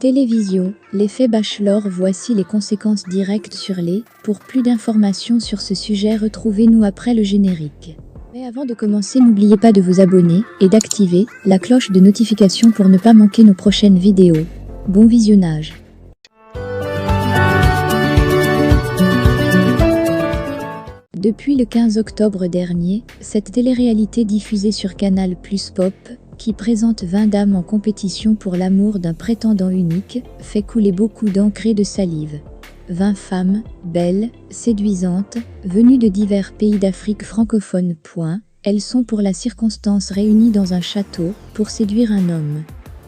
Télévision, l'effet Bachelor. Voici les conséquences directes sur les. Pour plus d'informations sur ce sujet, retrouvez-nous après le générique. Mais avant de commencer, n'oubliez pas de vous abonner et d'activer la cloche de notification pour ne pas manquer nos prochaines vidéos. Bon visionnage. Depuis le 15 octobre dernier, cette télé-réalité diffusée sur Canal+ Pop, qui présente 20 dames en compétition pour l'amour d'un prétendant unique, fait couler beaucoup d'encre et de salive. 20 femmes, belles, séduisantes, venues de divers pays d'Afrique francophone. Elles sont pour la circonstance réunies dans un château pour séduire un homme.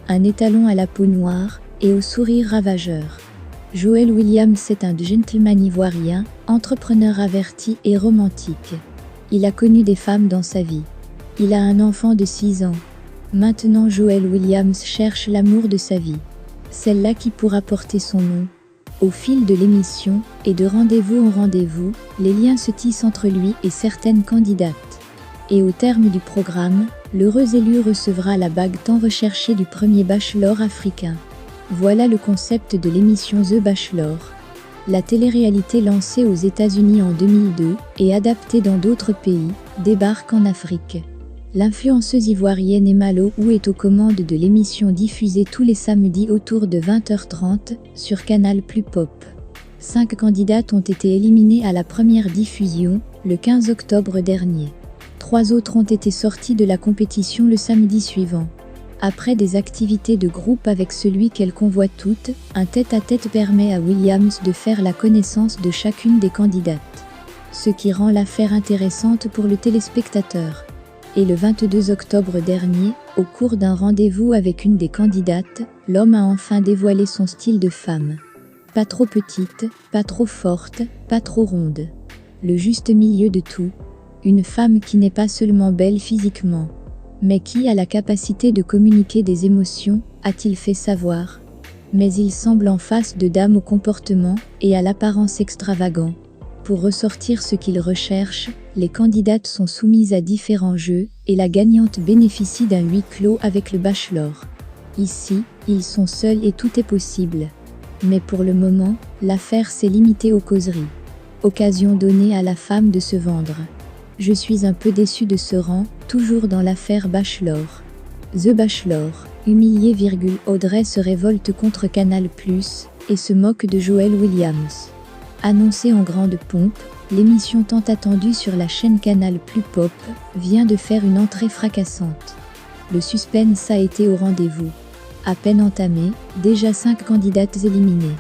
Un étalon à la peau noire et au sourire ravageur. Joel Williams est un gentleman ivoirien, entrepreneur averti et romantique. Il a connu des femmes dans sa vie. Il a un enfant de 6 ans. Maintenant Joel Williams cherche l'amour de sa vie. Celle-là qui pourra porter son nom. Au fil de l'émission, et de rendez-vous en rendez-vous, les liens se tissent entre lui et certaines candidates. Et au terme du programme, l'heureux élu recevra la bague tant recherchée du premier bachelor africain. Voilà le concept de l'émission The Bachelor. La télé-réalité lancée aux États-Unis en 2002 et adaptée dans d'autres pays, débarque en Afrique. L'influenceuse ivoirienne Emma Lo est aux commandes de l'émission diffusée tous les samedis autour de 20h30 sur Canal+ Pop. 5 candidates ont été éliminées à la première diffusion, le 15 octobre dernier. 3 autres ont été sorties de la compétition le samedi suivant. Après des activités de groupe avec celui qu'elles convoitent toutes, un tête-à-tête permet à Williams de faire la connaissance de chacune des candidates. Ce qui rend l'affaire intéressante pour le téléspectateur. Et le 22 octobre dernier, au cours d'un rendez-vous avec une des candidates, l'homme a enfin dévoilé son style de femme. Pas trop petite, pas trop forte, pas trop ronde. Le juste milieu de tout. Une femme qui n'est pas seulement belle physiquement, mais qui a la capacité de communiquer des émotions, a-t-il fait savoir. Mais il semble en face de dames au comportement et à l'apparence extravagant. Pour ressortir ce qu'il recherche, les candidates sont soumises à différents jeux, et la gagnante bénéficie d'un huis clos avec le bachelor. Ici, ils sont seuls et tout est possible. Mais pour le moment, l'affaire s'est limitée aux causeries. Occasion donnée à la femme de se vendre. Je suis un peu déçu de ce rang, toujours dans l'affaire Bachelor. The Bachelor, humilié, Audrey se révolte contre Canal+, et se moque de Joel Williams. Annoncée en grande pompe, l'émission tant attendue sur la chaîne Canal+ Pop vient de faire une entrée fracassante. Le suspense a été au rendez-vous. À peine entamé, déjà 5 candidates éliminées.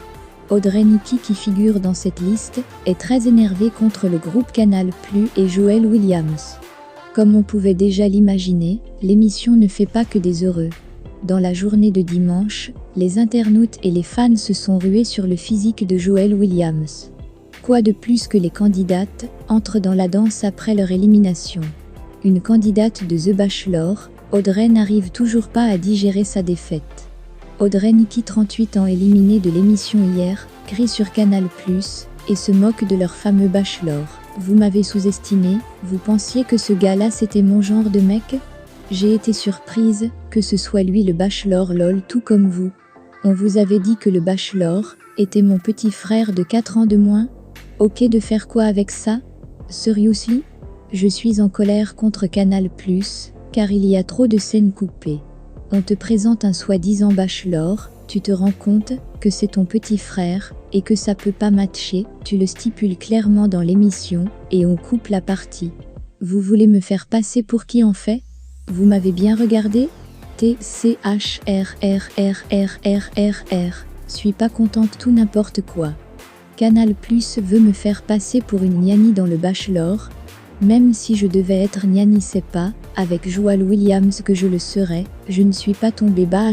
Audrey Nikki, qui figure dans cette liste, est très énervée contre le groupe Canal+ et Joel Williams. Comme on pouvait déjà l'imaginer, l'émission ne fait pas que des heureux. Dans la journée de dimanche, les internautes et les fans se sont rués sur le physique de Joel Williams. Quoi de plus que les candidates entrent dans la danse après leur élimination. Une candidate de The Bachelor, Audrey, n'arrive toujours pas à digérer sa défaite. Audrey Nikki, 38 ans, éliminée de l'émission hier, crie sur Canal+, et se moque de leur fameux bachelor. Vous m'avez sous-estimé, vous pensiez que ce gars-là c'était mon genre de mec? J'ai été surprise que ce soit lui le bachelor, lol, tout comme vous. On vous avait dit que le bachelor était mon petit frère de 4 ans de moins? Ok, de faire quoi avec ça? Seriously? Je suis en colère contre Canal+, car il y a trop de scènes coupées. On te présente un soi-disant bachelor, tu te rends compte que c'est ton petit frère, et que ça peut pas matcher, tu le stipules clairement dans l'émission, et on coupe la partie. Vous voulez me faire passer pour qui en fait? Vous m'avez bien regardé? TCHRRRRRRR. Suis pas contente, tout n'importe quoi. Canal+ veut me faire passer pour une niani dans le bachelor. Même si je devais être niani, c'est pas avec Joel Williams que je le serais, je ne suis pas tombée bas à